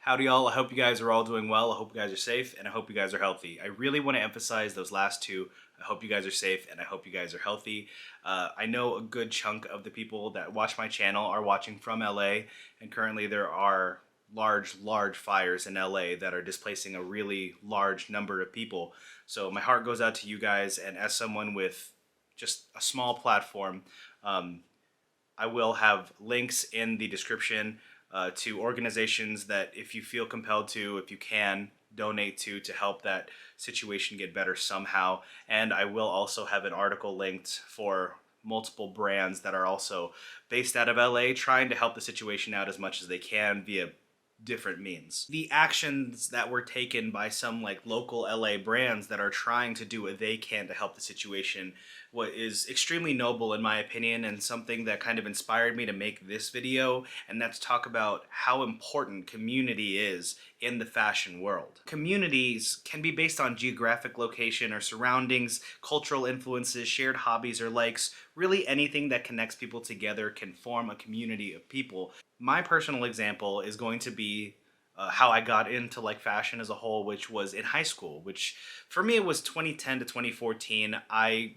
Howdy, y'all. I hope you guys are all doing well. I hope you guys are safe, and I hope you guys are healthy. I really want to emphasize those last two. I hope you guys are safe, and I hope you guys are healthy. I know a good chunk of the people that watch my channel are watching from LA, and currently there are large fires in LA that are displacing a really large number of people. So my heart goes out to you guys, and as someone with just a small platform, um, I will have links in the description to organizations that if you feel compelled to, if you can, donate to help that situation get better somehow. And I will also have an article linked for multiple brands that are also based out of LA trying to help the situation out as much as they can via different means. The actions that were taken by some like local LA brands that are trying to do what they can to help the situation, what is extremely noble in my opinion, and something that kind of inspired me to make this video, and that's talk about how important community is in the fashion world. Communities can be based on geographic location or surroundings, cultural influences, shared hobbies or likes. Really anything that connects people together can form a community of people. My personal example is going to be how I got into like fashion as a whole, which was in high school, which for me it was 2010 to 2014. I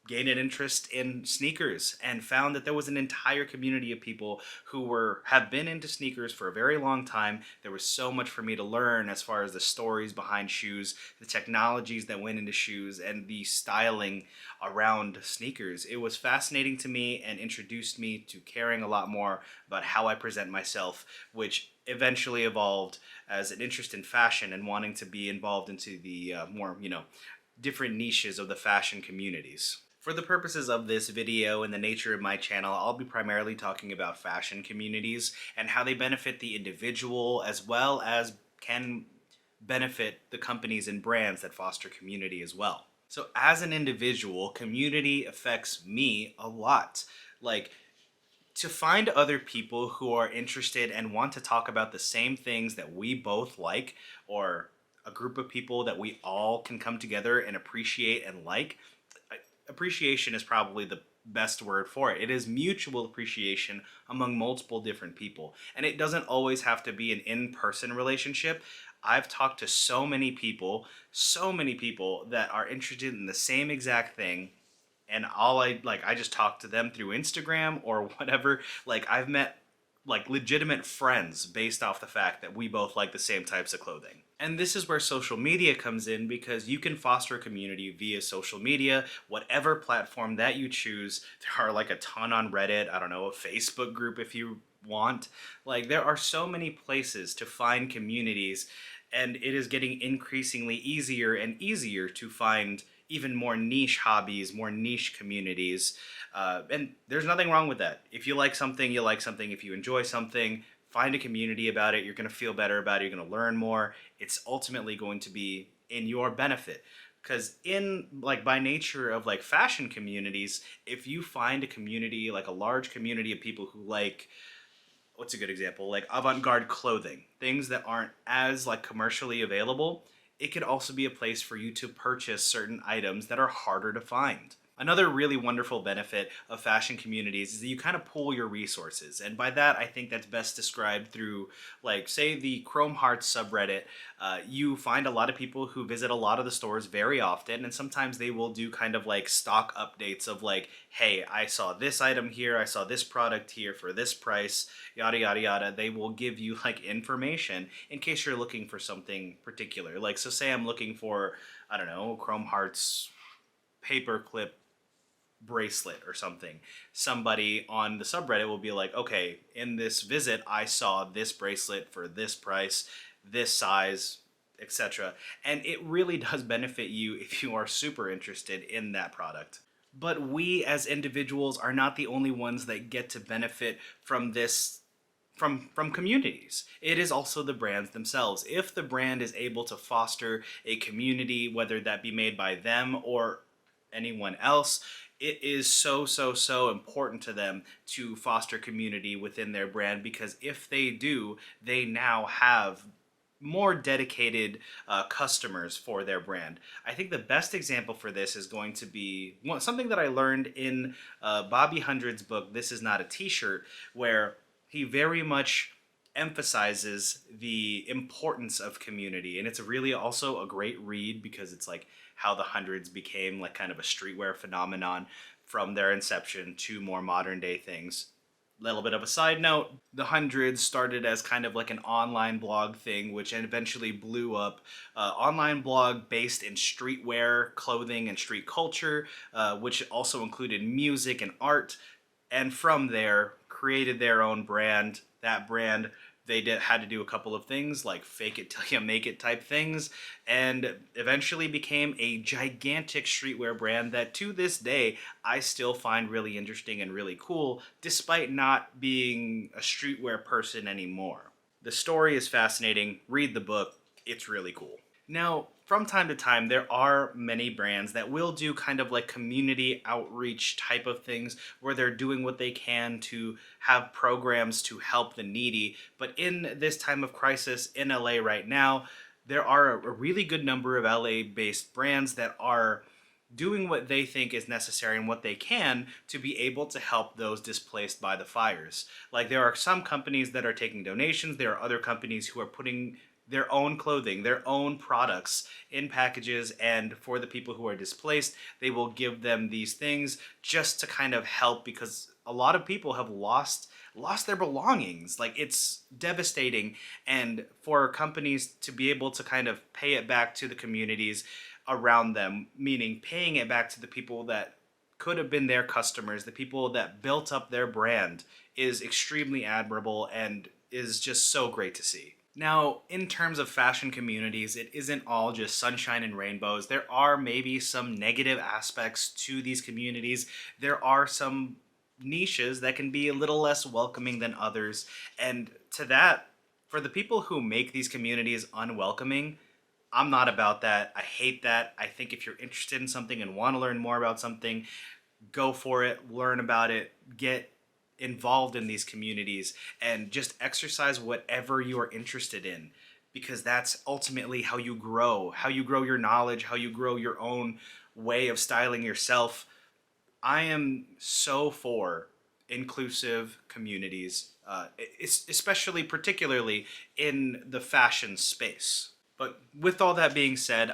gained an interest in sneakers and found that there was an entire community of people who have been into sneakers for a very long time. There was so much for me to learn as far as the stories behind shoes, the technologies that went into shoes, and the styling around sneakers. It was fascinating to me and introduced me to caring a lot more about how I present myself, which eventually evolved as an interest in fashion and wanting to be involved into the more, different niches of the fashion communities. For the purposes of this video and the nature of my channel, I'll be primarily talking about fashion communities and how they benefit the individual as well as can benefit the companies and brands that foster community as well. So as an individual, community affects me a lot. Like, to find other people who are interested and want to talk about the same things that we both like, or a group of people that we all can come together and appreciate and like. Appreciation is probably the best word for it. It is mutual appreciation among multiple different people. And it doesn't always have to be an in-person relationship. I've talked to so many people that are interested in the same exact thing, and I just talk to them through Instagram or whatever. Like, I've met like legitimate friends based off the fact that we both like the same types of clothing. And this is where social media comes in, because you can foster a community via social media, whatever platform that you choose. There are like a ton on Reddit, I don't know, a Facebook group if you want. Like, there are so many places to find communities, and it is getting increasingly easier and easier to find even more niche hobbies, more niche communities. And there's nothing wrong with that. If you like something, you like something. If you enjoy something, find a community about it. You're going to feel better about it. You're going to learn more. It's ultimately going to be in your benefit. Because by nature of like fashion communities, if you find a community, like a large community of people who like, what's a good example? Like avant-garde clothing, things that aren't as like commercially available, it could also be a place for you to purchase certain items that are harder to find. Another really wonderful benefit of fashion communities is that you kind of pool your resources. And by that, I think that's best described through, like, say, the Chrome Hearts subreddit. You find a lot of people who visit a lot of the stores very often, and sometimes they will do kind of like stock updates of like, hey, I saw this item here, I saw this product here for this price, yada, yada, yada. They will give you like information in case you're looking for something particular. Like, so say I'm looking for, I don't know, Chrome Hearts paperclip bracelet or something. Somebody on the subreddit will be like, okay, in this visit I saw this bracelet for this price, this size, etc. And it really does benefit you if you are super interested in that product. But we as individuals are not the only ones that get to benefit from this, from communities. It is also the brands themselves. If the brand is able to foster a community, whether that be made by them or anyone else, it is so important to them to foster community within their brand, because if they do, they now have more dedicated customers for their brand. I think the best example for this is going to be something that I learned in Bobby Hundred's book, This Is Not a T-Shirt, where he very much emphasizes the importance of community. And it's really also a great read because it's like how the hundreds became like kind of a streetwear phenomenon from their inception to more modern day things. Little bit of a side note, the hundreds started as kind of like an online blog thing, which eventually blew up. Online blog based in streetwear, clothing, and street culture, which also included music and art. And from there, created their own brand. That brand, had to do a couple of things like fake it till you make it type things, and eventually became a gigantic streetwear brand that to this day I still find really interesting and really cool, despite not being a streetwear person anymore. The story is fascinating. Read the book. It's really cool. Now, from time to time, there are many brands that will do kind of like community outreach type of things where they're doing what they can to have programs to help the needy. But in this time of crisis in LA right now, there are a really good number of LA based brands that are doing what they think is necessary and what they can to be able to help those displaced by the fires. Like there are some companies that are taking donations, there are other companies who are putting their own clothing, their own products in packages, and for the people who are displaced, they will give them these things just to kind of help because a lot of people have lost their belongings. Like it's devastating, and for companies to be able to kind of pay it back to the communities around them, meaning paying it back to the people that could have been their customers, the people that built up their brand, is extremely admirable and is just so great to see. Now, in terms of fashion communities, it isn't all just sunshine and rainbows. There are maybe some negative aspects to these communities. There are some niches that can be a little less welcoming than others. And to that, for the people who make these communities unwelcoming, I'm not about that. I hate that. I think if you're interested in something and want to learn more about something, go for it, learn about it, get involved in these communities, and just exercise whatever you are interested in, because that's ultimately how you grow your knowledge, how you grow your own way of styling yourself. I am so for inclusive communities, especially particularly in the fashion space. But with all that being said,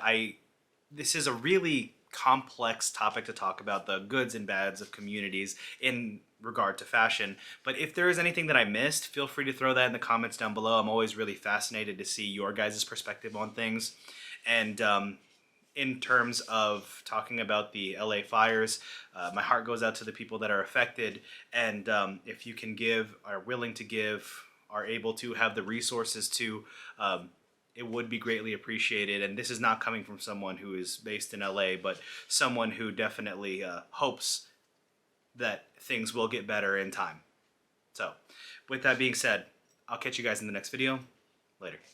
this is a really complex topic to talk about, the goods and bads of communities in regard to fashion. But if there is anything that I missed, feel free to throw that in the comments down below. I'm always really fascinated to see your guys' perspective on things. And in terms of talking about the LA fires, my heart goes out to the people that are affected. And if you can give, are willing to give, are able to have the resources to, it would be greatly appreciated. And this is not coming from someone who is based in LA, but someone who definitely hopes that things will get better in time. So with that being said, I'll catch you guys in the next video. Later.